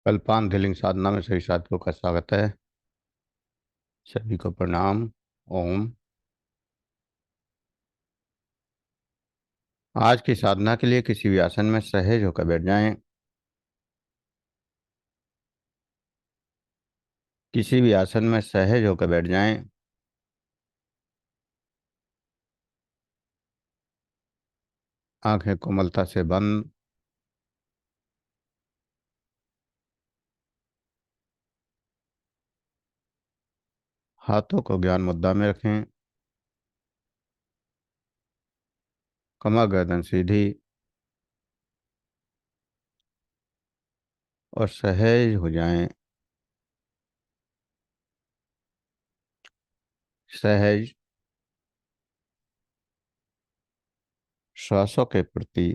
कल्पांत healing साधना में सभी साथियों का स्वागत है। सभी को प्रणाम। ओम। आज की साधना के लिए किसी भी आसन में सहज होकर बैठ जाएं। किसी भी आसन में सहज होकर बैठ जाएं। आंखें कोमलता से बंद। हाथों को ज्ञान मुद्रा में रखें। कमर गर्दन सीधी और सहज हो जाएं। सहज श्वासों के प्रति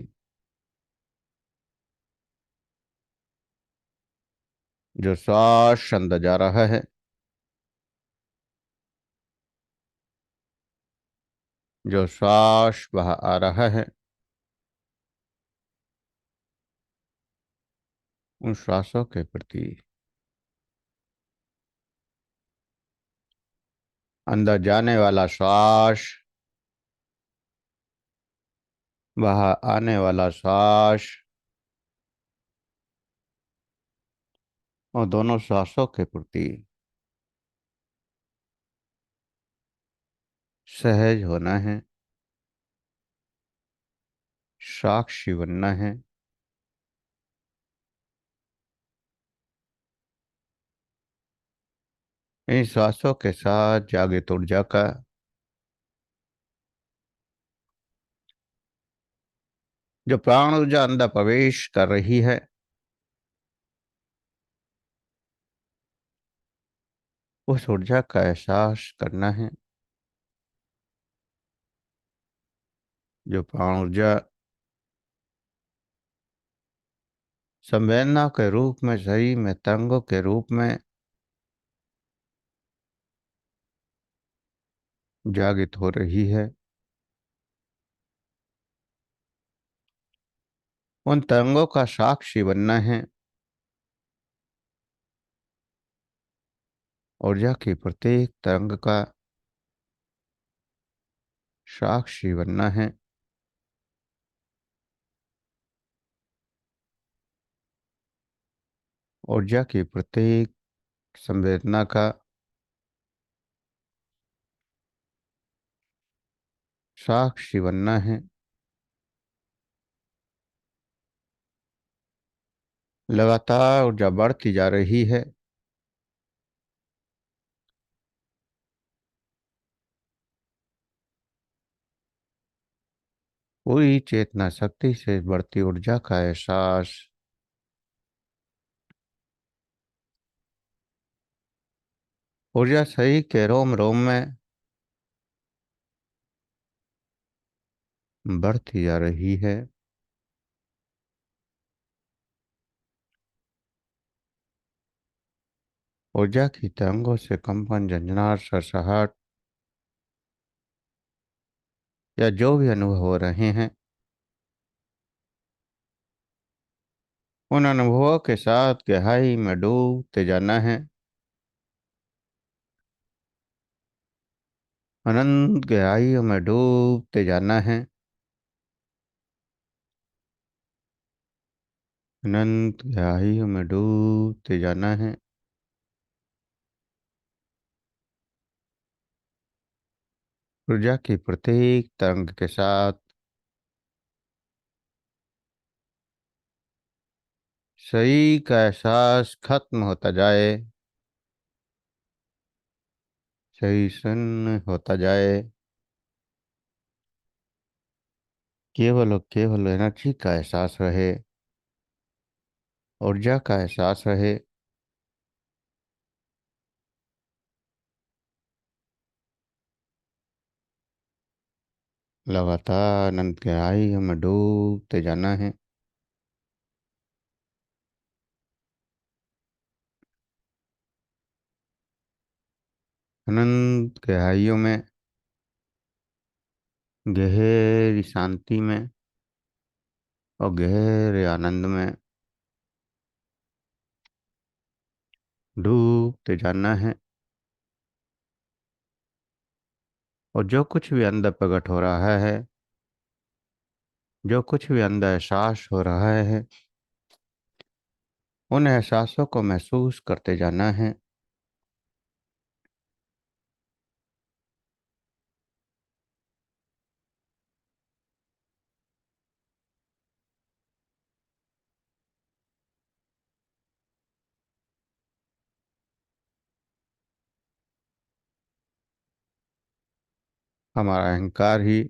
जो श्वास अंदर जा रहा है, जो श्वास बाहर आ रहा है, उन श्वासों के प्रति अंदर जाने वाला श्वास, बाहर आने वाला श्वास और दोनों श्वासों के प्रति सहज होना है। साक्षी बनना है। इन श्वासों के साथ जागृत ऊर्जा का जो प्राण ऊर्जा अंदर प्रवेश कर रही है, उस ऊर्जा का एहसास करना है। जो प्राण ऊर्जा संवेदना के रूप में शरीर में तरंगों के रूप में जागृत हो रही है, उन तरंगों का साक्षी बनना है। ऊर्जा की प्रत्येक तरंग का साक्षी बनना है। ऊर्जा की प्रत्येक संवेदना का साक्षी बनना है। लगातार ऊर्जा बढ़ती जा रही है। पूरी चेतना शक्ति से बढ़ती ऊर्जा का एहसास ऊर्जा शरीर के रोम रोम में बढ़ती जा रही है। ऊर्जा की तरंगों से कंपन, झंझनाट, सरसराहट या जो भी अनुभव हो रहे हैं, उन अनुभवों के साथ गहराई में डूबते जाना है। अनंत गहराइयों में डूबते जाना है। अनंत गहराइयों में डूबते जाना है। ऊर्जा की प्रत्येक तरंग के साथ शरीर का एहसास खत्म होता जाए। शरीर शून्य होता जाए। केवल और केवल एनर्जी का एहसास रहे। ऊर्जा का एहसास रहे। लगातार अनंत गहराइयों में डूबते जाना है। अनंत गहराइयों में, गहरी शांति में और गहरे आनंद में डूबते जाना है। और जो कुछ भी अंदर प्रकट हो रहा है, जो कुछ भी अंदर एहसास हो रहा है, उन एहसासों को महसूस करते जाना है। हमारा अहंकार ही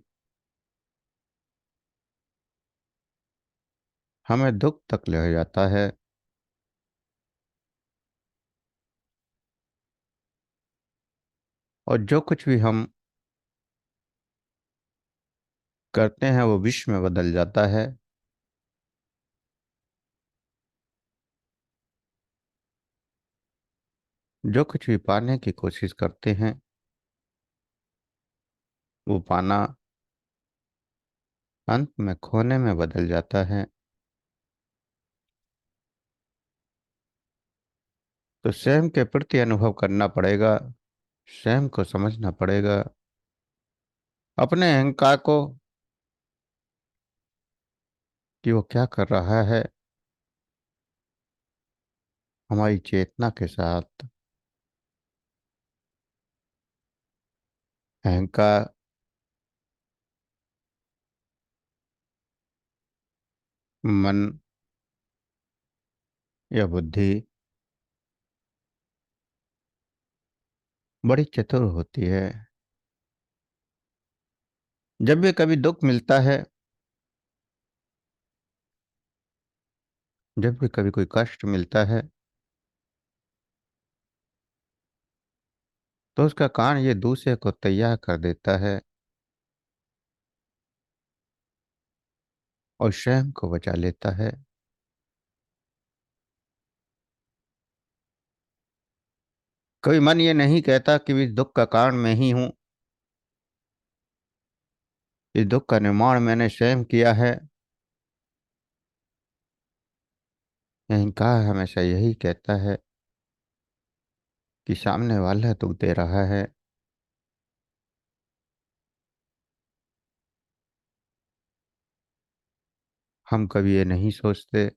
हमें दुख तक ले जाता है। और जो कुछ भी हम करते हैं वो विष में बदल जाता है। जो कुछ भी पाने की कोशिश करते हैं वो पाना अंत में खोने में बदल जाता है। तो स्वयं के प्रति अनुभव करना पड़ेगा, स्वयं को समझना पड़ेगा, अपने अहंकार को, कि वो क्या कर रहा है हमारी चेतना के साथ। अहंकार, मन या बुद्धि बड़ी चतुर होती है। जब भी कभी दुख मिलता है, जब भी कभी कोई कष्ट मिलता है, तो उसका कारण ये दूसरे को तैयार कर देता है और स्वयं को बचा लेता है। कभी मन ये नहीं कहता कि इस दुख का कारण मैं ही हूं, इस दुख का निर्माण मैंने स्वयं किया है। अहंकार हमेशा यही कहता है कि सामने वाला दुख दे रहा है। हम कभी ये नहीं सोचते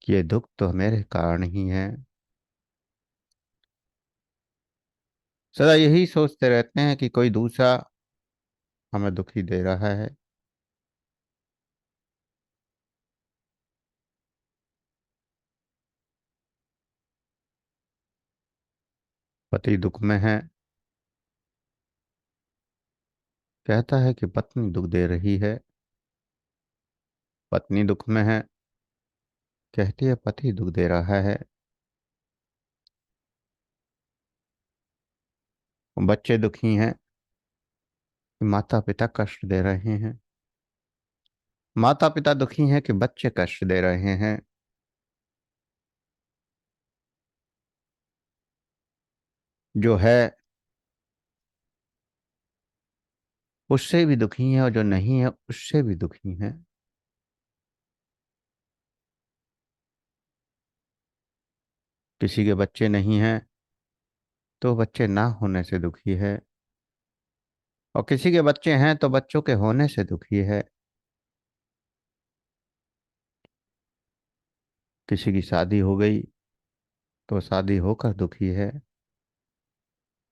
कि ये दुख तो मेरे कारण ही है। सदा यही सोचते रहते हैं कि कोई दूसरा हमें दुखी दे रहा है। पति दुख में है, कहता है कि पत्नी दुख दे रही है। पत्नी दुख में है, कहती है पति दुख दे रहा है। बच्चे दुखी हैं कि माता पिता कष्ट दे रहे हैं। माता पिता दुखी हैं कि बच्चे कष्ट दे रहे हैं। जो है उससे भी दुखी है और जो नहीं है उससे भी दुखी है। किसी के बच्चे नहीं हैं तो बच्चे ना होने से दुखी है, और किसी के बच्चे हैं तो बच्चों के होने से दुखी है। किसी की शादी हो गई तो शादी होकर दुखी है।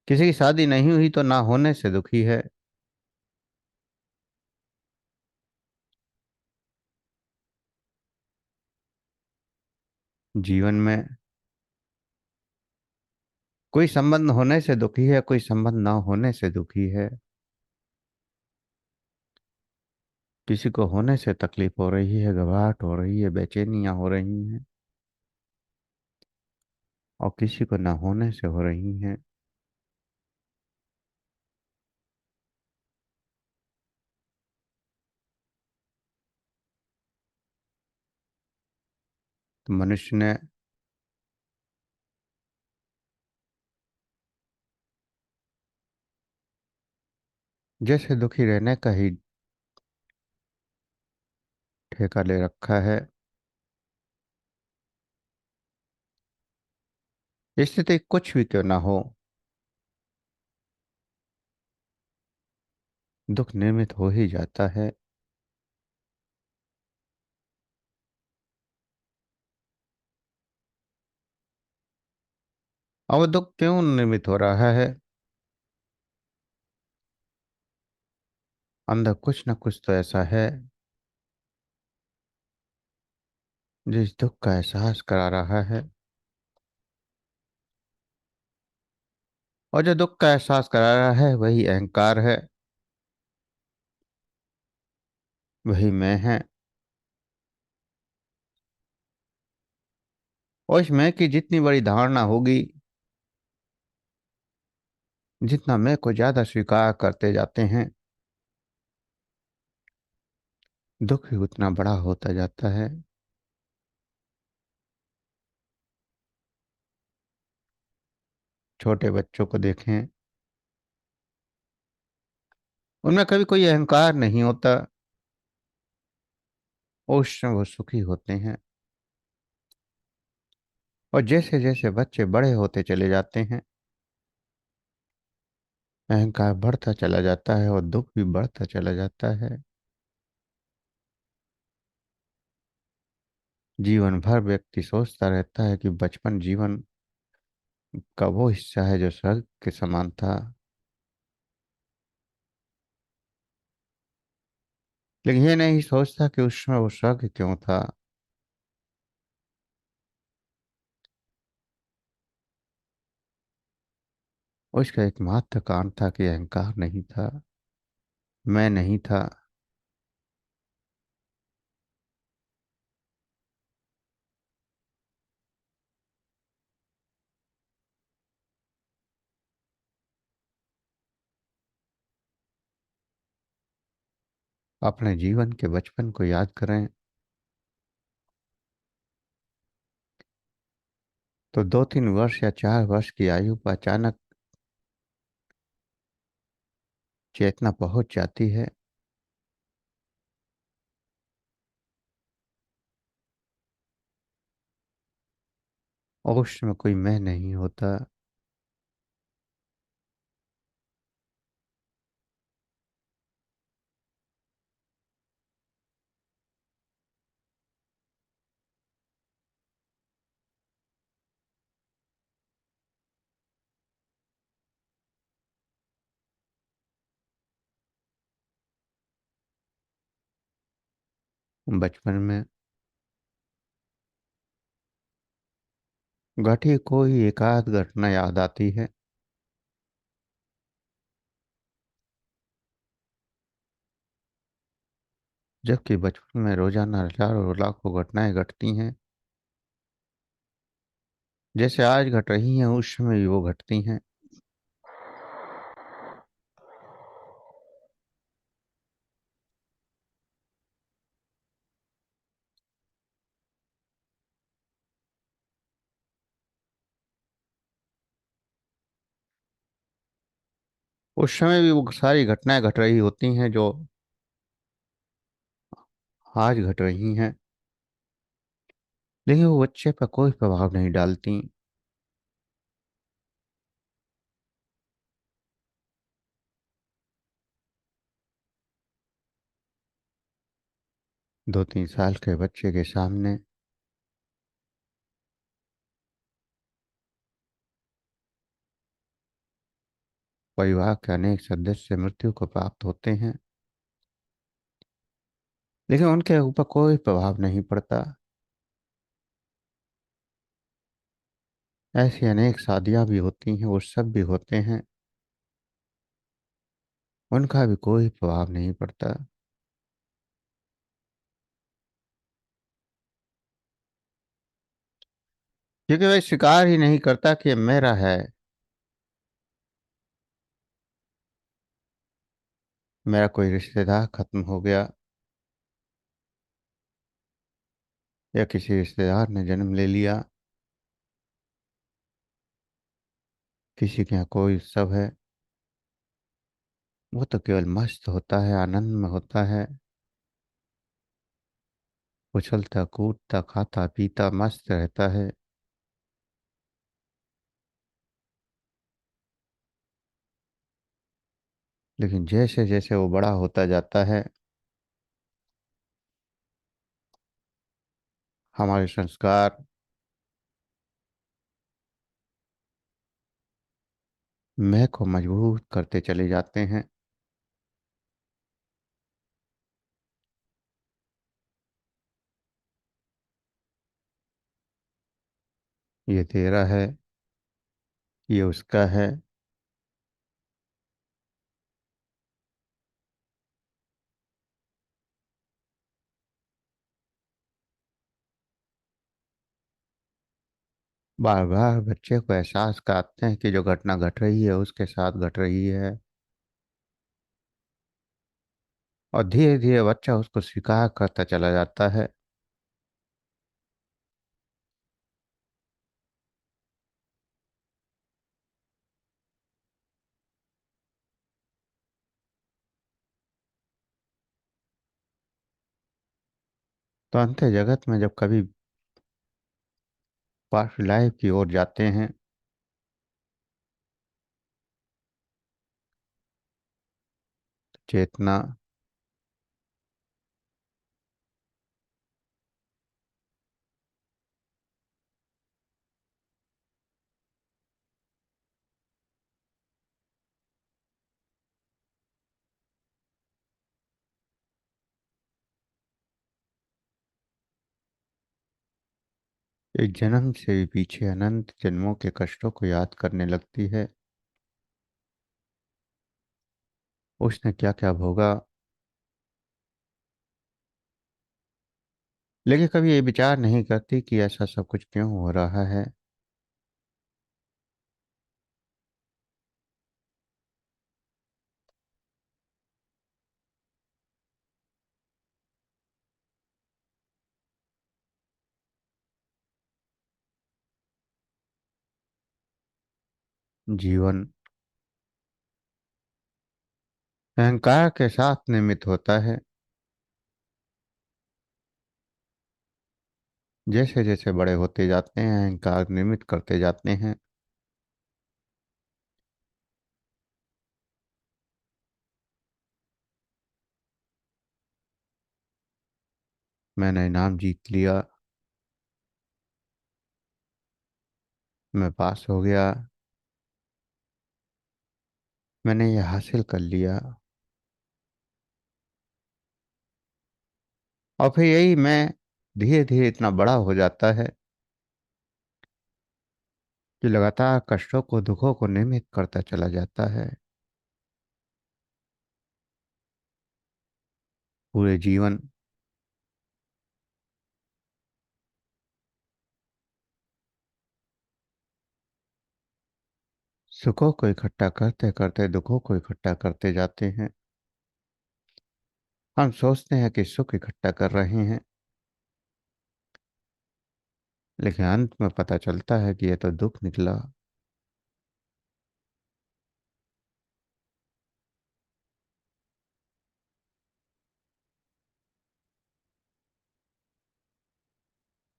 किसी की शादी नहीं हुई तो ना होने से दुखी है। जीवन में कोई संबंध होने से दुखी है, कोई संबंध ना होने से दुखी है। किसी को होने से तकलीफ हो रही है, घबराहट हो रही है, बेचैनियां हो रही हैं, और किसी को ना होने से हो रही हैं। तो मनुष्य ने जैसे दुखी रहने का ही ठेका ले रखा है, स्थिति कुछ भी क्यों ना हो, दुख निर्मित हो ही जाता है। और वो दुख क्यों निर्मित हो रहा है? अंदर कुछ न कुछ तो ऐसा है जिस दुख का एहसास करा रहा है। और जो दुख का एहसास करा रहा है वही अहंकार है, वही मैं है। और इस मैं की जितनी बड़ी धारणा होगी, जितना मैं को ज्यादा स्वीकार करते जाते हैं, दुख भी उतना बड़ा होता जाता है। छोटे बच्चों को देखें, उनमें कभी कोई अहंकार नहीं होता। उस समय वो सुखी होते हैं। और जैसे जैसे बच्चे बड़े होते चले जाते हैं, अहंकार बढ़ता चला जाता है और दुख भी बढ़ता चला जाता है। जीवन भर व्यक्ति सोचता रहता है कि बचपन जीवन का वो हिस्सा है जो स्वर्ग के समान था, लेकिन ये नहीं सोचता कि उस समय वो स्वर्ग क्यों था। उसका एकमात्र कारण था कि अहंकार नहीं था, मैं नहीं था। अपने जीवन के बचपन को याद करें तो 2-3 वर्ष या 4 वर्ष की आयु पर अचानक चेतना पहुंच जाती है। और उसमें कोई मैं नहीं होता। बचपन में घटी कोई एकाध घटना याद आती है, जबकि बचपन में रोजाना हजारों लाखों घटनाएं घटती हैं। जैसे आज घट रही हैं उस समय भी वो घटती हैं। उस समय भी वो सारी घटनाएं घट रही होती हैं जो आज घट रही हैं, लेकिन वो बच्चे पर कोई प्रभाव नहीं डालती। 2-3 साल के बच्चे के सामने परिवार के अनेक सदस्य मृत्यु को प्राप्त होते हैं, लेकिन उनके ऊपर कोई प्रभाव नहीं पड़ता। ऐसी अनेक शादियां भी होती हैं, वो सब भी होते हैं, उनका भी कोई प्रभाव नहीं पड़ता। क्योंकि वह स्वीकार ही नहीं करता कि ये मेरा है। मेरा कोई रिश्तेदार खत्म हो गया या किसी रिश्तेदार ने जन्म ले लिया, किसी के यहाँ कोई उत्सव है, वो तो केवल मस्त होता है, आनंद में होता है। उछलता कूदता खाता पीता मस्त रहता है। लेकिन जैसे जैसे वो बड़ा होता जाता है, हमारे संस्कार मैं को मजबूत करते चले जाते हैं। ये तेरा है, ये उसका है। बार बार बच्चे को एहसास कराते हैं कि जो घटना घट रही है उसके साथ घट रही है, और धीरे धीरे बच्चा उसको स्वीकार करता चला जाता है। तो अंत जगत में जब कभी पास्ट लाइफ की ओर जाते हैं, तो चेतना एक जन्म से भी पीछे अनंत जन्मों के कष्टों को याद करने लगती है। उसने क्या क्या भोगा, लेकिन कभी ये विचार नहीं करती कि ऐसा सब कुछ क्यों हो रहा है। जीवन अहंकार के साथ निमित्त होता है। जैसे जैसे बड़े होते जाते हैं, अहंकार निमित्त करते जाते हैं। मैंने इनाम जीत लिया, मैं पास हो गया, मैंने ये हासिल कर लिया। और फिर यही मैं धीरे धीरे इतना बड़ा हो जाता है कि लगातार कष्टों को, दुखों को निमित्त करता चला जाता है। पूरे जीवन सुखों को इकट्ठा करते करते दुखों को इकट्ठा करते जाते हैं। हम सोचते हैं कि सुख इकट्ठा कर रहे हैं, लेकिन अंत में पता चलता है कि यह तो दुख निकला।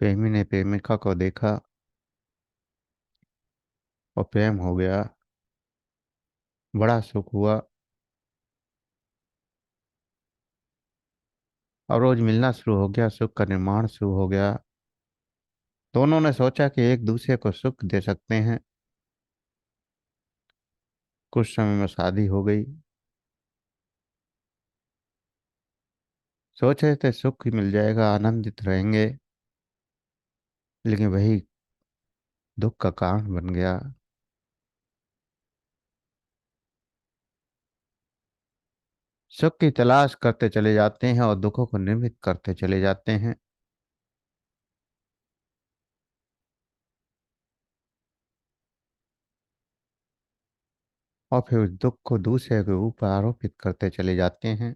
प्रेमी ने प्रेमिका को देखा और प्रेम हो गया, बड़ा सुख हुआ। और रोज मिलना शुरू हो गया, सुख का निर्माण शुरू हो गया। दोनों ने सोचा कि एक दूसरे को सुख दे सकते हैं। कुछ समय में शादी हो गई। सोच रहे थे सुख ही मिल जाएगा, आनंदित रहेंगे, लेकिन वही दुख का कारण बन गया। सुख की तलाश करते चले जाते हैं और दुखों को निर्मित करते चले जाते हैं। और फिर उस दुख को दूसरे के ऊपर आरोपित करते चले जाते हैं।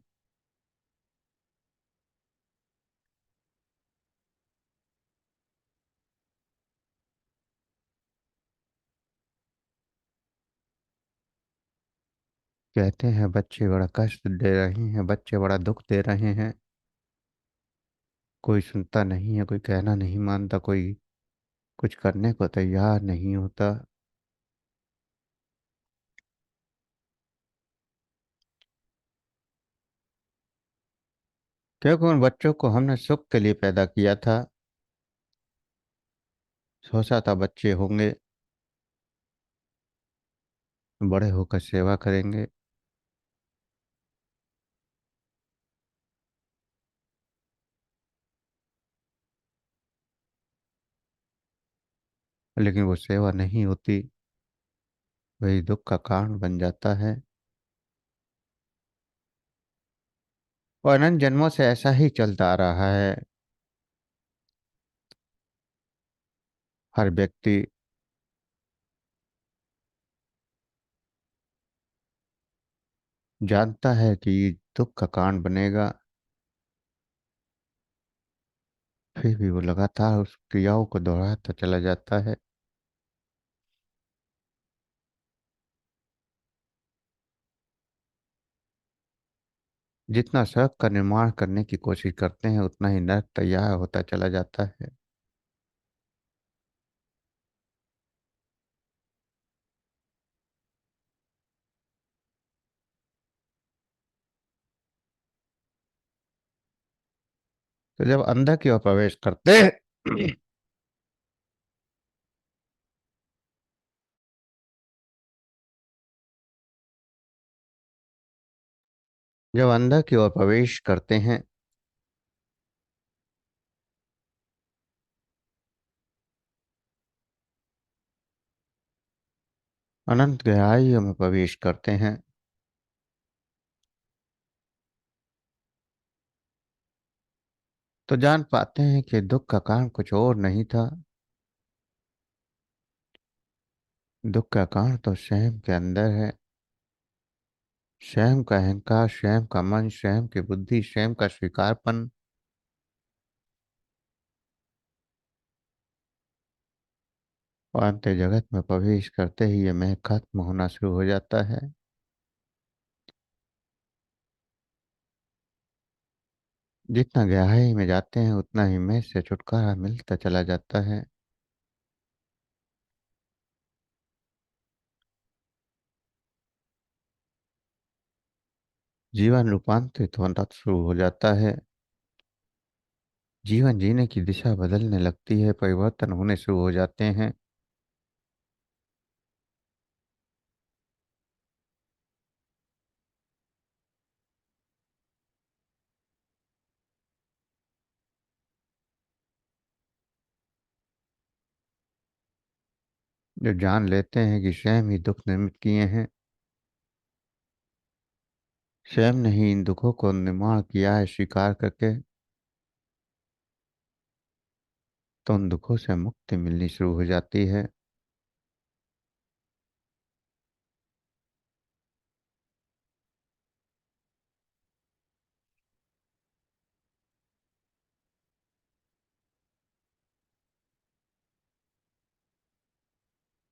कहते हैं बच्चे बड़ा कष्ट दे रहे हैं, बच्चे बड़ा दुख दे रहे हैं। कोई सुनता नहीं है, कोई कहना नहीं मानता, कोई कुछ करने को तैयार नहीं होता। क्योंकि उन बच्चों को हमने सुख के लिए पैदा किया था। सोचा था बच्चे होंगे, बड़े होकर सेवा करेंगे। लेकिन वो सेवा नहीं होती, वही दुख का कारण बन जाता है। और अनंत जन्मों से ऐसा ही चलता आ रहा है। हर व्यक्ति जानता है कि ये दुख का कारण बनेगा, फिर भी वो लगातार उस क्रियाओं को दोहराता चला जाता है। जितना स्वर्ग का निर्माण करने की कोशिश करते हैं, उतना ही नरक तैयार होता चला जाता है। तो जब अंदर की ओर प्रवेश करते हैं, जब अंदर की ओर प्रवेश करते हैं, अनंत गहराइयों में प्रवेश करते हैं, तो जान पाते हैं कि दुख का कारण कुछ और नहीं था। दुख का कारण तो स्वयं के अंदर है। स्वयं का अहंकार, स्वयं का मन, स्वयं की बुद्धि, स्वयं का स्वीकारपन। और अंत जगत में प्रवेश करते ही ये मैं खत्म होना शुरू हो जाता है। जितना गहराई में जाते हैं, उतना ही मैं से छुटकारा मिलता चला जाता है। जीवन रूपांतरित होना शुरू हो जाता है। जीवन जीने की दिशा बदलने लगती है, परिवर्तन होने शुरू हो जाते हैं। जो जान लेते हैं कि स्वयं ही दुख निर्मित किए हैं, स्वयं ने ही इन दुखों को निर्माण किया है स्वीकार करके, तो उन दुखों से मुक्ति मिलनी शुरू हो जाती है।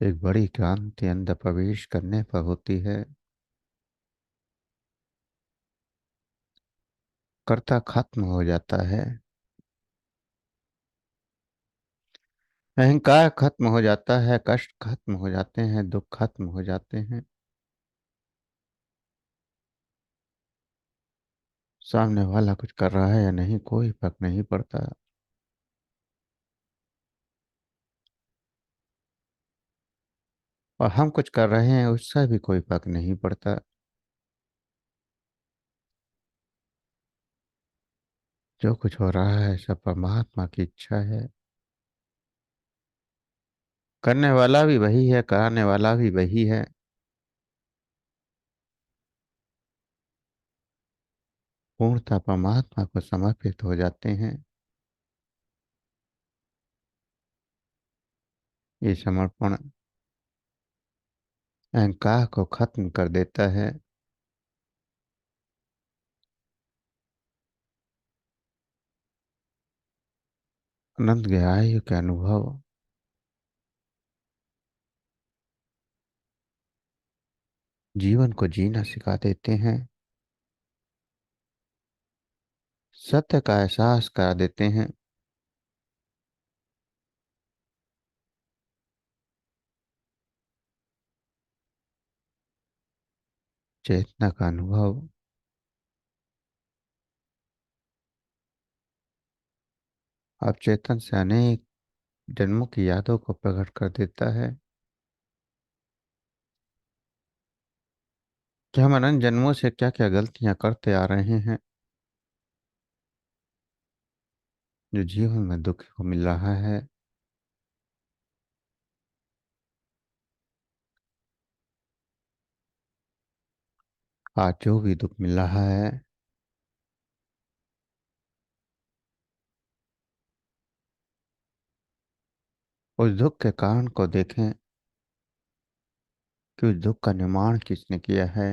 एक बड़ी क्रांति अंदर प्रवेश करने पर होती है। कर्ता खत्म हो जाता है, अहंकार खत्म हो जाता है, कष्ट खत्म हो जाते हैं, दुख खत्म हो जाते हैं। सामने वाला कुछ कर रहा है या नहीं, कोई फर्क नहीं पड़ता। और हम कुछ कर रहे हैं, उससे भी कोई फर्क नहीं पड़ता। जो कुछ हो रहा है सब परमात्मा की इच्छा है। करने वाला भी वही है, कराने वाला भी वही है। पूर्णतः परमात्मा को समर्पित हो जाते हैं। ये समर्पण अहंकार को खत्म कर देता है। अनंत गहराई के अनुभव जीवन को जीना सिखा देते हैं। सत्य का एहसास करा देते हैं। चेतना का अनुभव आप चेतन से अनेक जन्मों की यादों को प्रकट कर देता है कि हम अनंत जन्मों से क्या क्या गलतियां करते आ रहे हैं, जो जीवन में दुख को मिल रहा है। आज जो भी दुख मिल रहा है, उस दुख के कारण को देखें कि उस दुख का निर्माण किसने किया है।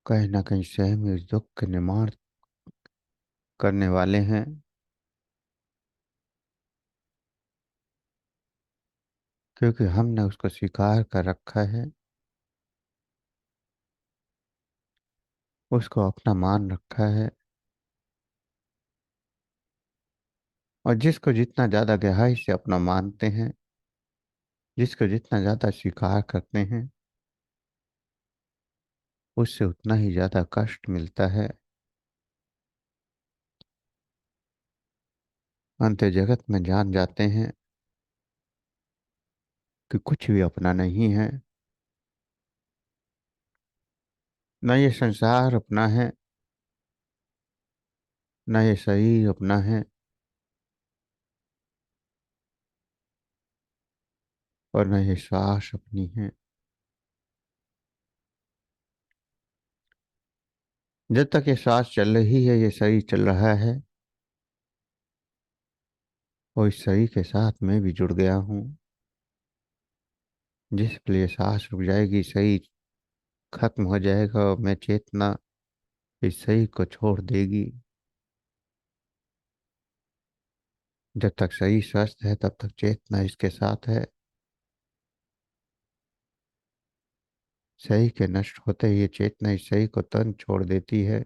कहीं ना कहीं स्वयं ही उस दुख के निर्माण करने वाले हैं, क्योंकि हमने उसको स्वीकार कर रखा है, उसको अपना मान रखा है। और जिसको जितना ज्यादा गहराई से अपना मानते हैं, जिसको जितना ज्यादा स्वीकार करते हैं, उससे उतना ही ज्यादा कष्ट मिलता है। अंत जगत में जान जाते हैं कि कुछ भी अपना नहीं है। न ये संसार अपना है, न ये शरीर अपना है, और न ये श्वास अपनी है। जब तक ये सांस चल रही है, ये शरीर चल रहा है, और इस शरीर के साथ मैं भी जुड़ गया हूँ। जिस लिए सांस रुक जाएगी, शरीर खत्म हो जाएगा, और मैं चेतना इस शरीर को छोड़ देगी। जब तक शरीर स्वस्थ है, तब तक चेतना इसके साथ है। शरीर के नष्ट होते ही ये चेतना इस शरीर को तुरंत छोड़ देती है।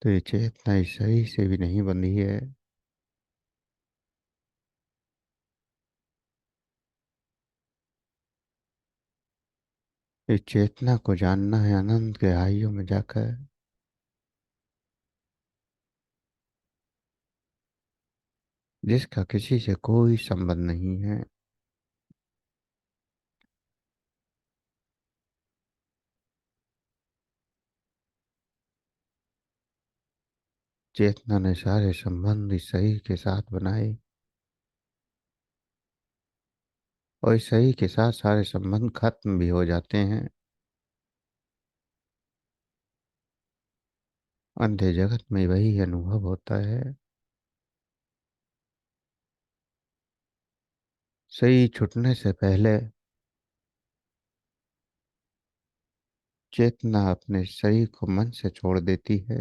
तो ये चेतना इस शरीर से भी नहीं बंधी है। इस चेतना को जानना है अनंत गहराइयों में जाकर, जिसका किसी से कोई संबंध नहीं है। चेतना ने सारे संबंध इस शरीर के साथ बनाए, और इस शरीर के साथ सारे संबंध खत्म भी हो जाते हैं। अंधे जगत में वही अनुभव होता है। शरीर छूटने से पहले चेतना अपने शरीर को मन से छोड़ देती है।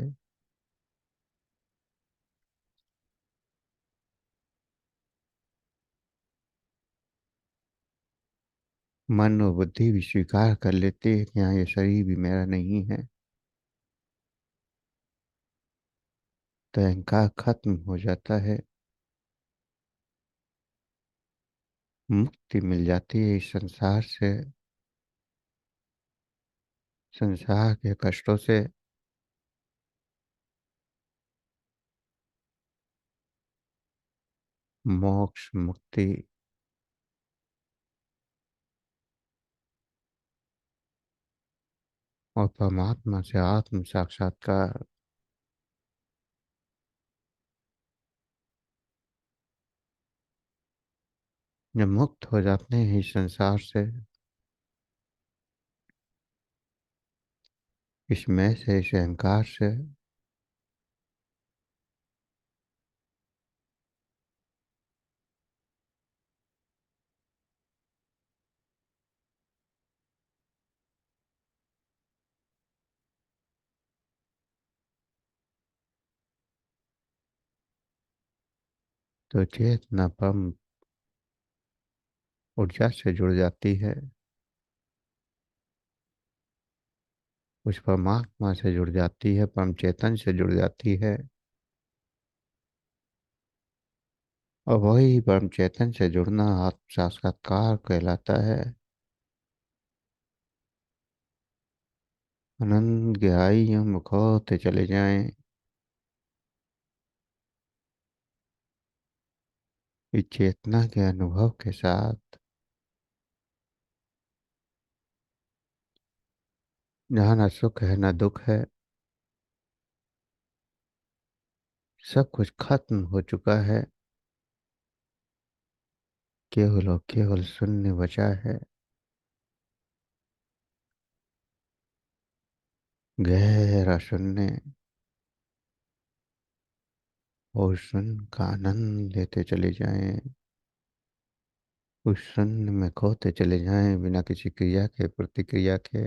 मन और बुद्धि भी स्वीकार कर लेती है कि हाँ, ये शरीर भी मेरा नहीं है। तो अहंकार खत्म हो जाता है। मुक्ति मिल जाती है इस संसार से, संसार के कष्टों से। मोक्ष मुक्ति और परमात्मा से आत्म साक्षात्कार। जब मुक्त हो जाते हैं इस संसार से, इस मैं से, इस अहंकार से, तो चेतना परम ऊर्जा से जुड़ जाती है, उस परमात्मा से जुड़ जाती है, परम चेतन से जुड़ जाती है। और वही ब्रह्म चैतन्य से जुड़ना आत्म साक्षात्कार कहलाता है। आनंद गहराई हम खोते चले जाएं इस चेतना के अनुभव के साथ, जहाँ न सुख है न दुख है, सब कुछ खत्म हो चुका है, केवल और केवल शून्य बचा है। गहरा शून्य, और शून्य का आनंद लेते चले जाएं, उस शून्य में खोते चले जाएं बिना किसी क्रिया के, प्रतिक्रिया के।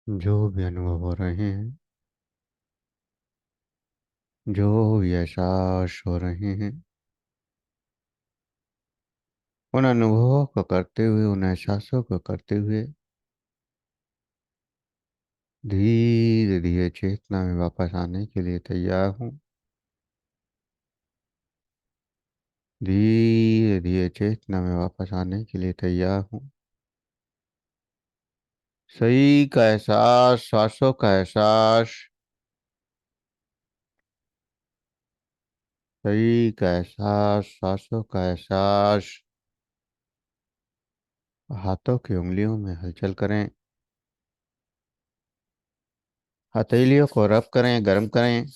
जो भी अनुभव हो रहे हैं, जो भी एहसास हो रहे हैं, उन अनुभवों को करते हुए, उन एहसासों को करते हुए धीरे धीरे चेतना में वापस आने के लिए तैयार हूँ। धीरे धीरे चेतना में वापस आने के लिए तैयार हूँ। सही का एहसास, सांसों का एहसास, सही का एहसास, सांसों का एहसास। हाथों की उंगलियों में हलचल करें। हथेलियों को रब करें, गर्म करें।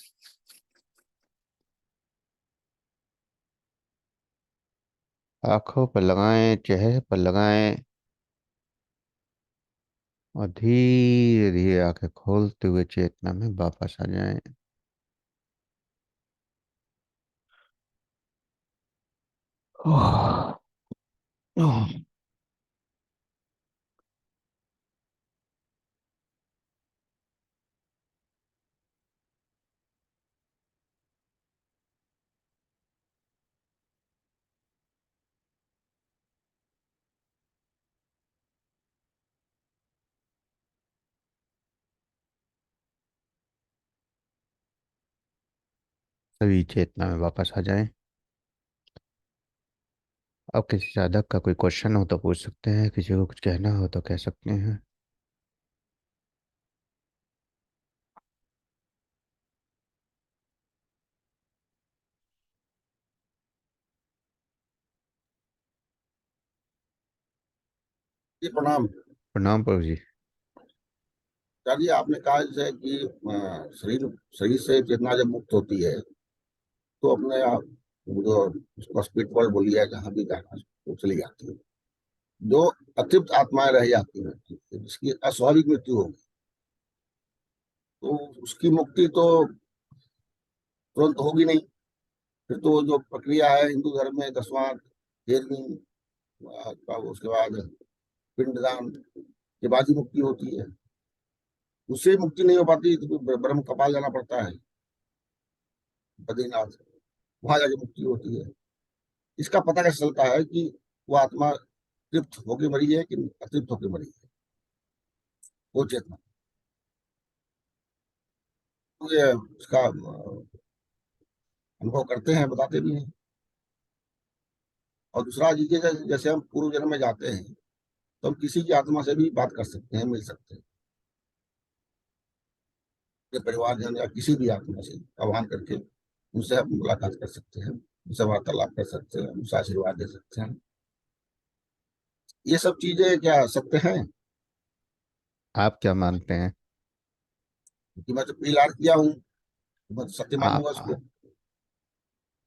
आंखों पर लगाएं, चेहरे पर लगाएं। और धीरे धीरे आंखें खोलते हुए चेतना में वापस आ जाएं। ओह, ओह। सभी चेतना में वापस आ जाएं। अब किसी साधक का कोई क्वेश्चन हो तो पूछ सकते हैं, किसी को कुछ कहना हो तो कह सकते हैं। जी प्रणाम। प्रणाम प्रभु जी। चलिए, आपने कहा जैसे कि शरीर शरीर से चेतना जब मुक्त होती है तो अपने आप वो जो उसको स्पिरिट वर्ल्ड बोलिए, जहाँ भी जाना वो चली जाती है। जो अतृप्त आत्माएं रह जाती हैं, जिसकी अस्वाभाविक मृत्यु होगी, तो उसकी मुक्ति तो तुरंत होगी नहीं। फिर तो जो प्रक्रिया है हिंदू धर्म में, 10वां 13वीं का, उसके बाद पिंडदान के बाद ही मुक्ति होती है। उससे मुक्ति नहीं हो पाती तो फिर ब्रह्म कपाल जाना पड़ता है, बद्रीनाथ। वहां जाके मुक्ति होती है। इसका पता कैसे चलता है कि वो आत्मा तृप्त होकर मरी है कि अतृप्त होकर मरी है, वो चेतना। तो ये उसका अनुभव करते हैं, बताते भी हैं। और दूसरा चीज है, जैसे हम पूर्व जन्म में जाते हैं तो हम किसी की आत्मा से भी बात कर सकते हैं, मिल सकते हैं। अपने परिवारजन या किसी भी आत्मा से आह्वान करके उनसे हम मुलाकात कर सकते हैं, उनसे वार्तालाप कर सकते हैं, उनसे आशीर्वाद दे सकते हैं। ये सब चीजें क्या सत्य हैं? आप क्या मानते हैं? कि मैं तो पीलार किया हूँ, तो मैं तो सत्य मानूंगा आ, उसको।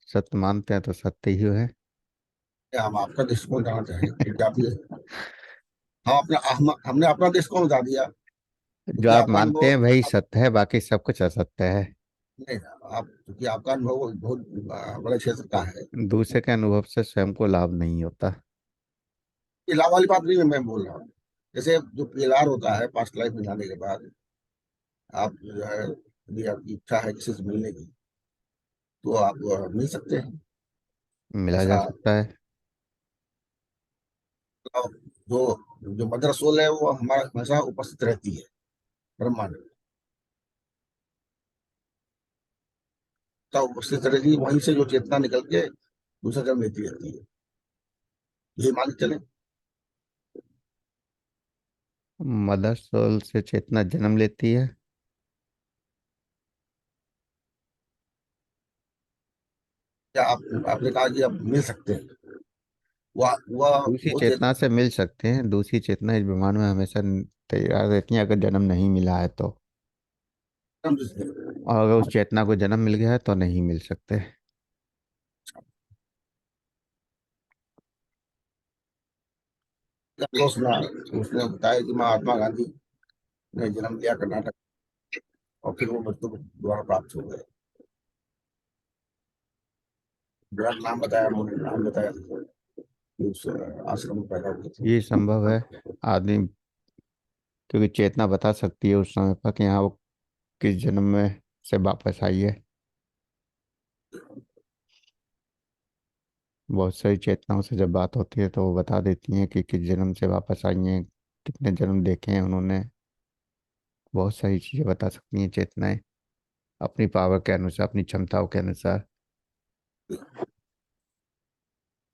सत्य मानते हैं तो सत्य ही है। क्या हम आपका दृष्टिकोण जानना चाहेंगे कि क्या भी है? हमने अपना दृष्टिकोण बता दिया, जो क्योंकि आप आपका मानते अनुभव। हैं वही सत्य है, बाकी सब कुछ असत्य है। नहीं, आप क्योंकि आपका अनुभव बहुत बड़े क्षेत्र का है। दूसरे के अनुभव से स्वयं को लाभ नहीं होता। ये लाभ वाली बात नहीं मैं बोल रहा हूँ। जैसे जो पीएलआर होता है, पास्ट लाइफ में जाने के बाद आप जो है, यदि आपकी इच्छा है किसी से मिलने की, तो आप मिल सकते हैं। मिला जा ऐसा सकता है। जो जो मदर सोल है वो हमारा हमेशा उपस्थित रहती है ब्रह्मांड में। तब उपस्थित रहती है, वहीं से जो चेतना निकल के दूसरा जन्म लेती रहती है। ये मान के चले। मदर सोल से चेतना जन्म लेती है। क्या आपने कहा कि आप मिल सकते हैं? वह दूसरी वो चेतना चेतना से मिल सकते हैं। दूसरी चेतना इस ब्रह्मांड में हमेशा तैयार रहती है, अगर जन्म नहीं मिला है तो। और अगर उस चेतना को जन्म मिल गया है तो नहीं मिल सकते। तो सुना, उसने बताया कि महात्मा गांधी ने जन्म लिया कर्नाटक, और फिर वो मृत्यु को द्वारा प्राप्त हो गए। बड़ा नाम बताया उन्होंने, नाम बताया कि उस आश्रम में पैदा हुए थे। ये संभव है। आदमी क्योंकि चेतना बता सकती है उस समय पर कि हाँ वो किस जन्म में से वापस आई है। बहुत सारी चेतनाओं से जब बात होती है तो वो बता देती हैं कि किस जन्म से वापस आई हैं, कितने जन्म देखे हैं उन्होंने। बहुत सारी चीज़ें बता सकती हैं चेतनाएं, अपनी पावर के अनुसार, अपनी क्षमताओं के अनुसार।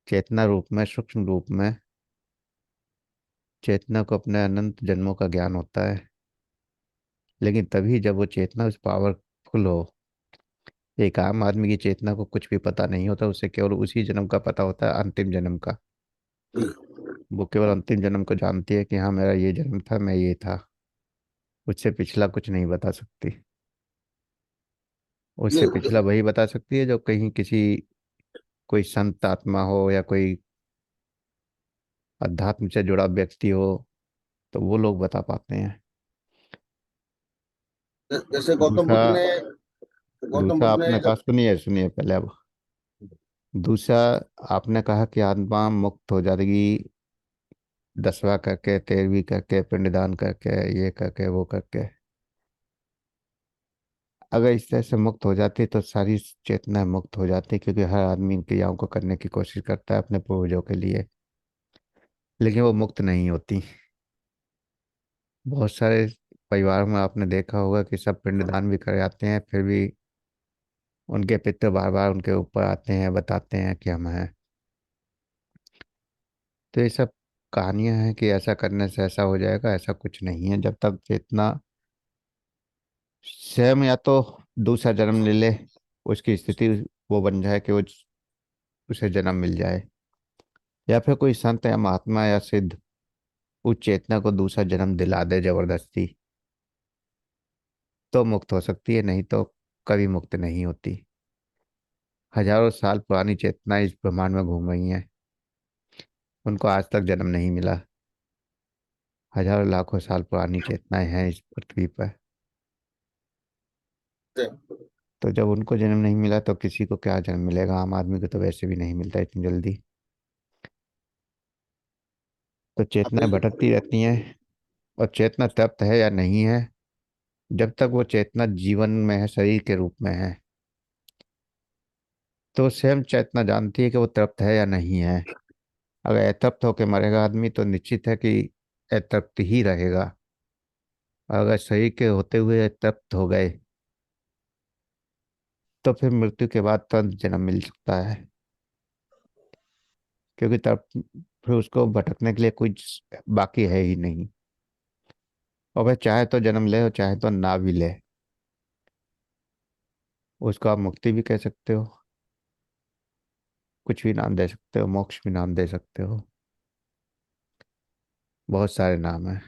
चेतना रूप में, सूक्ष्म रूप में चेतना को अपने अनंत जन्मों का ज्ञान होता है। लेकिन तभी जब वो चेतना उस पावरफुल हो। एक आम आदमी की चेतना को कुछ भी पता नहीं होता, उसे केवल उसी जन्म का पता होता है, अंतिम जन्म का। वो केवल अंतिम जन्म को जानती है कि हाँ मेरा ये जन्म था, मैं ये था। उससे पिछला कुछ नहीं बता सकती। उससे ये पिछला वही बता सकती है जो कहीं किसी, कोई संत आत्मा हो या कोई अध्यात्म से जुड़ा व्यक्ति हो, तो वो लोग बता पाते हैं। जैसे दूसरा, गौतम दूसरा बुद्ध ने आपने कहा, जब सुनिए सुनिए पहले अब। दूसरा, आपने कहा कि आत्मा मुक्त हो जाएगी 10वां करके, 13वीं करके, पिंडदान करके, ये करके वो करके। अगर इस तरह से मुक्त हो जाती तो सारी चेतना मुक्त हो जाती, क्योंकि हर आदमी इन क्रियाओं को करने की कोशिश करता है अपने पूर्वजों के लिए। लेकिन वो मुक्त नहीं होती। बहुत सारे परिवारों में आपने देखा होगा कि सब पिंडदान भी कर जाते हैं, फिर भी उनके पितृ बार बार उनके ऊपर आते हैं, बताते हैं कि हम हैं। तो ये सब कहानियां हैं कि ऐसा करने से ऐसा हो जाएगा, ऐसा कुछ नहीं है। जब तक चेतना स्वयं या तो दूसरा जन्म ले ले, उसकी स्थिति वो बन जाए कि वो उसे जन्म मिल जाए, या फिर कोई संत या महात्मा या सिद्ध उस चेतना को दूसरा जन्म दिला दे जबरदस्ती, तो मुक्त हो सकती है, नहीं तो कभी मुक्त नहीं होती। हजारों साल पुरानी चेतनाएं इस ब्रह्मांड में घूम रही हैं, उनको आज तक जन्म नहीं मिला। हजारों लाखों साल पुरानी चेतनाएं हैं इस पृथ्वी पर। तो जब उनको जन्म नहीं मिला तो किसी को क्या जन्म मिलेगा? आम आदमी को तो वैसे भी नहीं मिलता इतनी जल्दी। तो चेतनाएं भटकती रहती हैं। और चेतना तृप्त है या नहीं है, जब तक वो चेतना जीवन में है, शरीर के रूप में है, तो स्वयं चेतना जानती है कि वो तृप्त है या नहीं है। अगर अतृप्त होकर मरेगा आदमी तो निश्चित है कि अतृप्त ही रहेगा। और अगर शरीर के होते हुए तृप्त हो गए, तो फिर मृत्यु के बाद तुरंत जन्म मिल सकता है। क्योंकि तब फिर उसको भटकने के लिए कुछ बाकी है ही नहीं। और वह चाहे तो जन्म ले और चाहे तो ना भी ले, उसको आप मुक्ति भी कह सकते हो, कुछ भी नाम दे सकते हो, मोक्ष भी नाम दे सकते हो। बहुत सारे नाम हैं।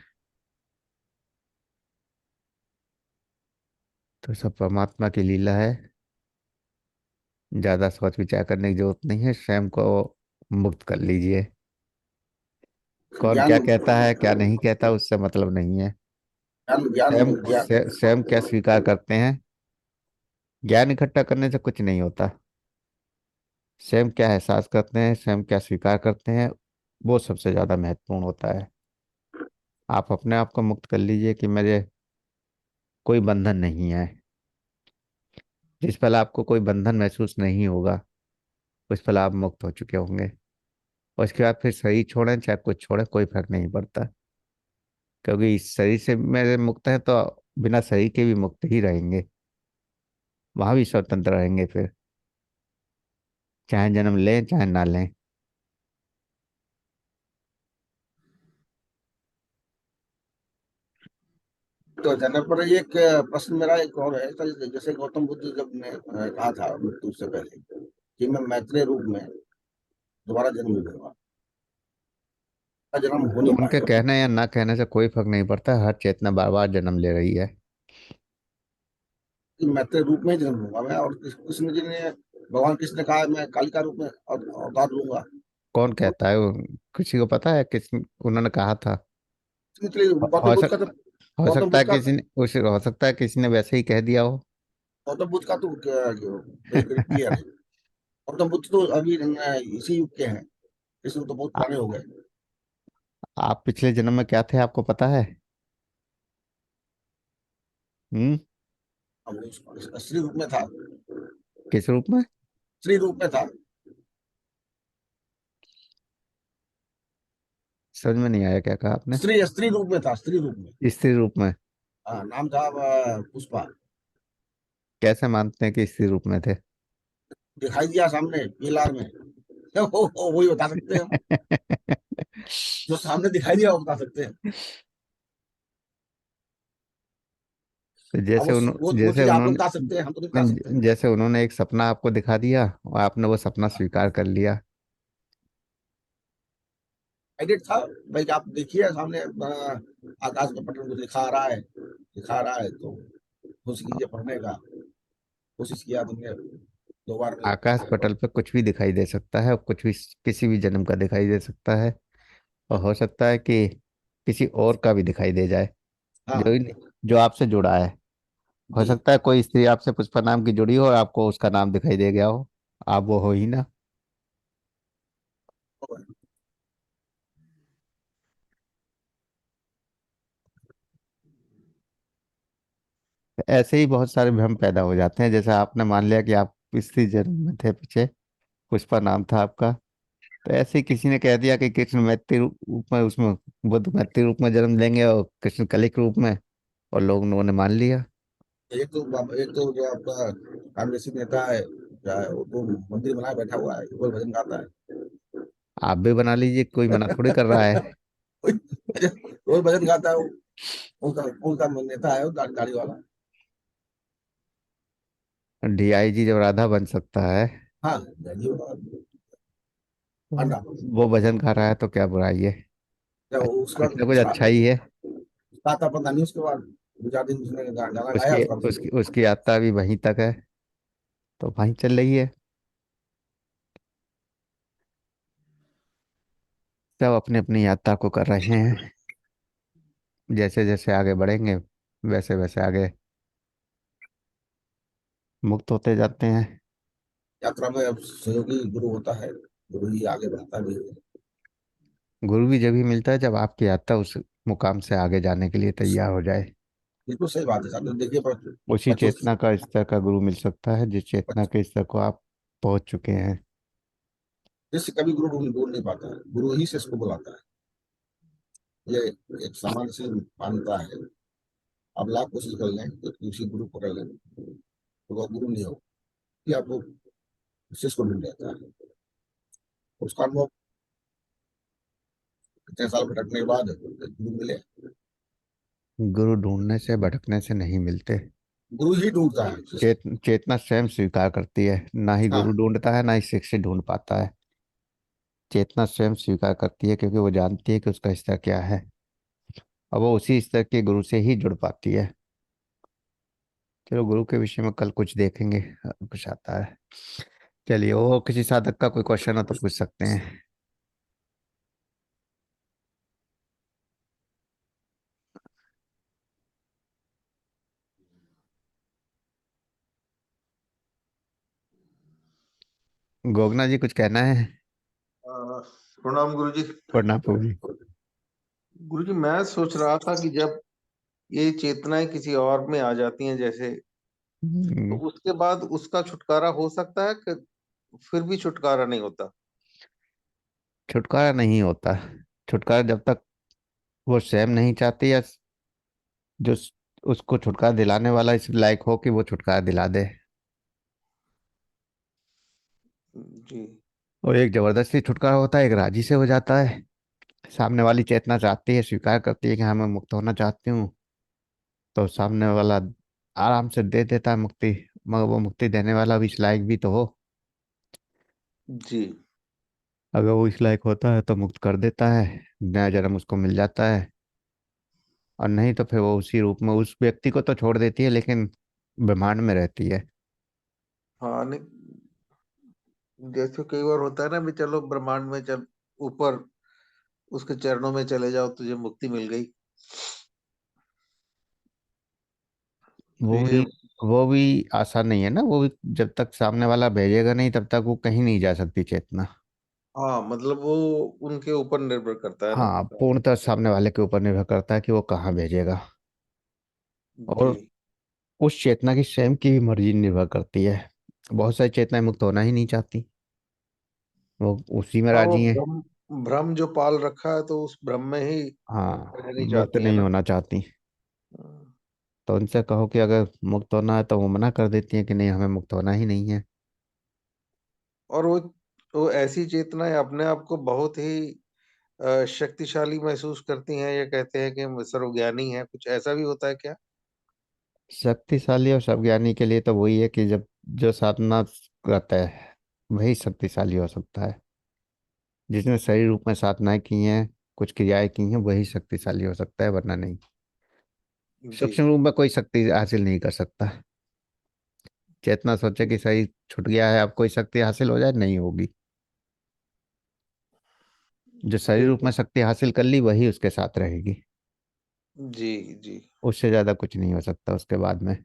तो सब परमात्मा की लीला है। ज़्यादा सोच विचार करने की जरूरत नहीं है, स्वयं को मुक्त कर लीजिए। कौन ज्ञान क्या कहता है क्या नहीं कहता उससे मतलब नहीं है। ज्ञान ज्ञान स्वयं ज्ञान स्वयं क्या स्वीकार करते हैं। ज्ञान इकट्ठा करने से कुछ नहीं होता। स्वयं क्या एहसास करते हैं, स्वयं क्या स्वीकार करते हैं, वो सबसे ज्यादा महत्वपूर्ण होता है। आप अपने आप को मुक्त कर लीजिए कि मेरे कोई बंधन नहीं है। जिस पल आपको कोई बंधन महसूस नहीं होगा, उस पल आप मुक्त हो चुके होंगे। और उसके बाद फिर शरीर छोड़ें चाहे कुछ छोड़ें, कोई फर्क नहीं पड़ता। क्योंकि इस शरीर से मेरे मुक्त हैं तो बिना शरीर के भी मुक्त ही रहेंगे। वहां भी स्वतंत्र रहेंगे फिर, चाहे जन्म लें चाहे ना लें। तो जनक पर एक प्रश्न मेरा एक और है सर, जैसे गौतम बुद्ध जब ने कहा था मृत्यु से पहले कि मैं मैत्रेय रूप में दोबारा जन्म लूंगा, का जन्म हो नहीं उनके पाएगा। कहने या ना कहने से कोई फर्क नहीं पड़ता, हर चेतना बार बार जन्म ले रही है। कि मैत्रेय रूप में ही जन्म लूंगा मैं, और कृष्ण जी ने, भगवान कृष्ण ने कहा है, मैं कालिका रूप में अवतार लूंगा। कौन कहता है किसी को पता है किस उन्होंने कहा था? इसलिए हो सक हो गौतम सकता है बुद्ध का किसी ने उस हो सकता है किसी ने वैसे ही कह दिया हो। गौतम बुद्ध का तो क्लियर है। गौतम बुद्ध तो अभी इसी युग के हैं, कृष्ण तो बहुत आ- पुराने हो गए। आप पिछले जन्म में क्या थे आपको पता है? हम्म। अब वो स्त्री रूप में था। किस रूप में? स्त्री रूप में था। समझ में नहीं आया, क्या कहा आपने? स्त्री स्त्री रूप में था, स्त्री रूप में। स्त्री रूप में? हाँ, नाम था पुष्पा। कैसे मानते हैं कि स्त्री रूप में थे? दिखाई दिया सामने पीलार में। वही बता सकते हैं हम। जो सामने दिखाई दिया वो बता सकते हैं। तो अब जैसे वो जैसे चीज आप लोग बता उन्होंने सकते हैं, हम तो नहीं बता सकते। जैसे उन्होंने एक सपना आपको दिखा दिया और आपने वो सपना स्वीकार कर लिया। एडिट था भाई, कि आप देखिए सामने आकाश में पटल कुछ लिखा आ रहा है, दिखा रहा है, तो कोशिश कीजिए पढ़ने का। कोशिश किया तुमने, 2 बार में आकाश पढ़। पटल पे कुछ भी दिखाई दे सकता है, और कुछ भी किसी भी जन्म का दिखाई दे सकता है। और हो सकता है कि किसी और का भी दिखाई दे जाए, हाँ। जो जो आपसे जुड़ा है। हो जी। सकता है कोई स्त्री आपसे पुष्पा नाम की जुड़ी हो और आपको उसका नाम दिखाई दे गया हो। आप वो हो ही ना। ऐसे ही बहुत सारे भ्रम पैदा हो जाते हैं। जैसे आपने मान लिया कि आप स्त्री जन्म में थे पीछे, पुष्पा नाम था आपका। तो ऐसे ही किसी ने कह दिया कि कृष्ण मैत्री रूप में, उसमें बुद्ध मैत्री रूप में जन्म लेंगे और कृष्ण कलिक रूप में, और लोगों ने मान लिया। एक तो जो आपका कांग्रेसी नेता है, क्या है, वो तो मंदिर बनाए बैठा हुआ है, केवल भजन गाता है। आप भी बना लीजिए, कोई मना थोड़ी कर रहा है। केवल भजन गाता है वो। उनका उनका नेता है वो, दाढ़ी दाढ़ी वाला। डीआईजी जब राधा बन सकता है, हाँ, दाढ़ी वाला। तो अंडा। वो भजन गा रहा है तो क्या बुराई है? जब उसका कुछ ना कुछ अच्छा ही है। आता पता नहीं, उसके बाद 2 4 दिन उसने गाना गाया, उसकी उसका उसकी उसकी यात्रा भी वहीं तक है, तो वहीं चल रही है। सब अपनी अपनी यात्रा को कर रहे हैं। जैसे जैसे आगे बढ़ेंगे, वैसे वैसे आगे मुक्त होते जाते हैं। यात्रा में अब सहयोगी गुरु होता है, गुरु ही आगे बढ़ाता भी है। गुरु भी जब ही मिलता है जब आपकी यात्रा उस मुकाम से आगे जाने के लिए तैयार हो जाए। बिल्कुल सही बात है साहब, देखिए उसी बच्चों चेतना का स्तर का गुरु मिल सकता है जिस चेतना के स्तर को आप पहुंच चुके हैं। जिससे कभी गुरु ढूंढ नहीं पाता है, गुरु ही से इसको बुलाता है। ये एक सामान्य सी मान्यता है। आप लाख कोशिश कर लें तो किसी गुरु पकड़ लें, तो वह गुरु नहीं हो, कि आपको शिष्य को ढूंढ जाता है। उसका अनुभव कितने साल भटकने के बाद गुरु मिले। गुरु ढूंढने से भटकने से नहीं मिलते। गुरु ही ढूंढता है शिष्य। चेतना स्वयं स्वीकार करती है, ना ही गुरु हाँ। ढूंढता है ना ही शिष्य ढूंढ पाता है। चेतना स्वयं स्वीकार करती है क्योंकि वो जानती है कि उसका स्तर क्या है, और वो उसी स्तर के गुरु से ही जुड़ पाती है। चलो, गुरु के विषय में कल कुछ देखेंगे, कुछ आता है। चलिए, वो किसी साधक का कोई क्वेश्चन हो तो पूछ सकते हैं। गोगना जी, कुछ कहना है? प्रणाम गुरु जी। प्रणाम प्रभु जी। गुरु जी, मैं सोच रहा था कि जब ये चेतनाएं किसी और में आ जाती हैं जैसे, तो हम्म, उसके बाद उसका छुटकारा हो सकता है कि फिर भी छुटकारा नहीं होता? छुटकारा नहीं होता। छुटकारा जब तक वो स्वयं नहीं चाहती, या जो उसको छुटकारा दिलाने वाला इस लायक हो कि वो छुटकारा दिला दे। जी। और एक जबरदस्ती छुटकारा होता है, एक राजी से हो जाता है। सामने वाली चेतना चाहती है, स्वीकार करती है कि हाँ मैं मुक्त होना चाहती हूँ, तो सामने वाला आराम से दे देता है मुक्ति। मगर वो मुक्ति देने वाला भी इस लायक भी तो हो। जी। अगर वो इस लायक होता है तो मुक्त कर देता है, नया जन्म उसको मिल जाता है। और नहीं तो फिर वो उसी रूप में उस व्यक्ति को तो छोड़ देती है, लेकिन ब्रह्मांड में रहती है। हाँ, नहीं, जैसे कई बार होता है ना भी, चलो ब्रह्मांड में चल, ऊपर उसके चरणों में चले जाओ, तुझे मुक्ति मिल गई। तो वो ये, भी वो भी आसान नहीं है ना। वो भी जब तक सामने वाला भेजेगा नहीं तब तक वो कहीं नहीं जा सकती चेतना। हाँ मतलब वो उनके ऊपर निर्भर करता है ना। हाँ, पूर्णतः सामने वाले के ऊपर निर्भर करता है कि वो कहाँ भेजेगा। जी। और उस चेतना की स्वयं की भी मर्जी निर्भर करती है। बहुत सारी चेतनाएं मुक्त होना ही नहीं चाहती, वो उसी में हाँ, वो राजी हैं। भ्रम भ्रम जो पाल रखा है तो उस भ्रम में ही हाँ, रहनी मुक्त चाहती है नहीं ना। होना चाहती। हम्म। तो उनसे कहो कि अगर मुक्त होना है तो वो मना कर देती है कि नहीं, हमें मुक्त होना ही नहीं है। और वो ऐसी चेतनाएं अपने आप को बहुत ही शक्तिशाली महसूस करती हैं, ये कहते हैं कि हम सर्वज्ञानी हैं, कुछ ऐसा भी होता है क्या? शक्तिशाली और सर्वज्ञानी के लिए तो वही है कि जब जो साधना करता है वही शक्तिशाली हो सकता है। जिसने सही रूप में साधनाएं की हैं, कुछ क्रियाएं की हैं, वही शक्तिशाली हो सकता है, वरना नहीं। जी। सूक्ष्म रूप में कोई शक्ति हासिल नहीं कर सकता। चेतना सोचे कि सही छूट गया है, अब कोई शक्ति हासिल हो जाए, नहीं होगी। जो सही रूप ठीक में है। शक्ति हासिल कर ली वही उसके साथ रहेगी। जी। जी। उससे ज्यादा कुछ नहीं हो सकता उसके बाद में।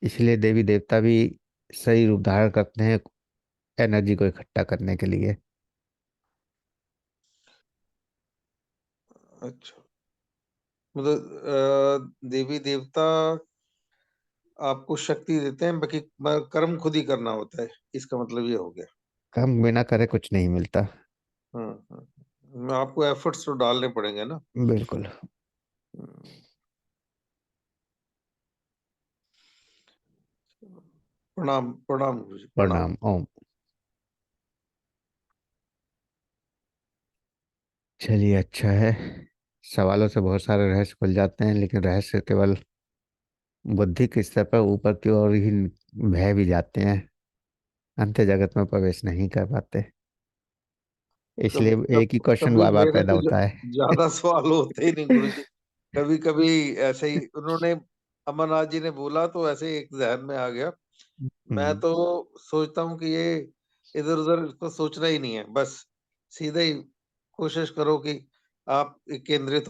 इसलिए देवी देवता भी सही रूप धारण करते हैं एनर्जी को इकट्ठा करने के लिए। अच्छा, मतलब देवी देवता आपको शक्ति देते हैं, बाकी कर्म खुद ही करना होता है, इसका मतलब ये हो गया। काम बिना करे कुछ नहीं मिलता। आपको एफर्ट्स तो डालने पड़ेंगे ना। बिल्कुल। हम्म। प्रणाम प्रणाम गुरु जी, प्रणाम। प्रणाम ओम। चलिए, अच्छा है। सवालों से बहुत सारे रहस्य खुल जाते हैं, लेकिन रहस्य केवल बुद्धि के स्तर पर ऊपर की ओर ही बह भी जाते हैं, अंत जगत में प्रवेश नहीं कर पाते। कभी इसलिए एक ही क्वेश्चन कभी बार बार मेरे पैदा तो होता है। ज्यादा सवाल होते ही नहीं गुरु जी। कभी कभी ऐसे ही उन्होंने, अमरनाथ जी ने बोला तो ऐसे ही एक जहन में आ गया। मैं हम्म। तो सोचता हूँ कि ये इधर उधर इसको सोचना ही नहीं है, बस सीधे ही कोशिश करो कि आप केंद्रित।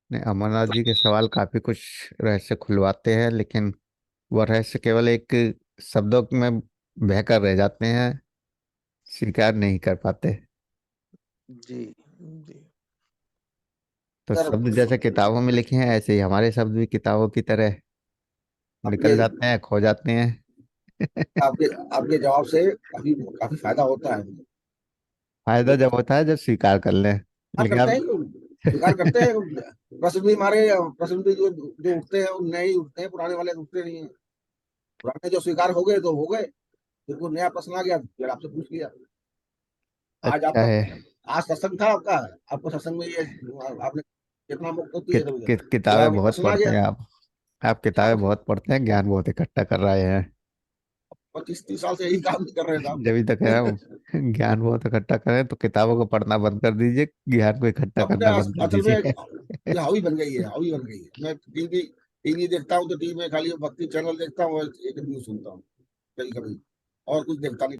नहीं, अमरनाथ जी के सवाल काफी कुछ रहस्य खुलवाते हैं, लेकिन वह रहस्य केवल एक शब्दों में बहकर रह जाते हैं, स्वीकार नहीं कर पाते। जी। जी। तो सर, शब्द जैसे किताबों में लिखे हैं, ऐसे ही हमारे शब्द भी किताबों की तरह आपके निकल जाते हैं, खो जाते हैं। आपके आपके जवाब से काफी काफी फायदा होता है। फायदा जब होता है जब स्वीकार कर लें। स्वीकार लेकिन करते अब हैं, स्वीकार करते हैं। प्रश्न भी हमारे, प्रश्न भी जो जो उठते हैं वो नए ही उठते हैं, पुराने वाले उठते नहीं है। पुराने जो स्वीकार हो गए तो हो गए, फिर कोई नया प्रश्न आ गया फिर आपसे पूछ लिया। आज अच्छा आपका, है। आज सत्संग था आपका, आपको सत्संग में ये आपने कितना मुक्त होती है तो किताबें कोई बहुत प्रश्न आ पढ़ते गया। हैं आप किताबें बहुत पढ़ते हैं, ज्ञान बहुत इकट्ठा कर रहे हैं। 25-30 साल से यही काम कर रहे थे आप। जब तक कह रहा हूँ, ज्ञान बहुत इकट्ठा करें तो किताबों को पढ़ना बंद कर दीजिए, ज्ञान को इकट्ठा अपने करना बंद कर असल में दीजिए। ये हावी बन गई है, हावी बन गई है। मैं टीवी टीवी देखता हूँ तो टीवी में खाली भक्ति चैनल देखता हूँ और एक न्यूज सुनता हूँ कभी कभी, और कुछ देखता नहीं।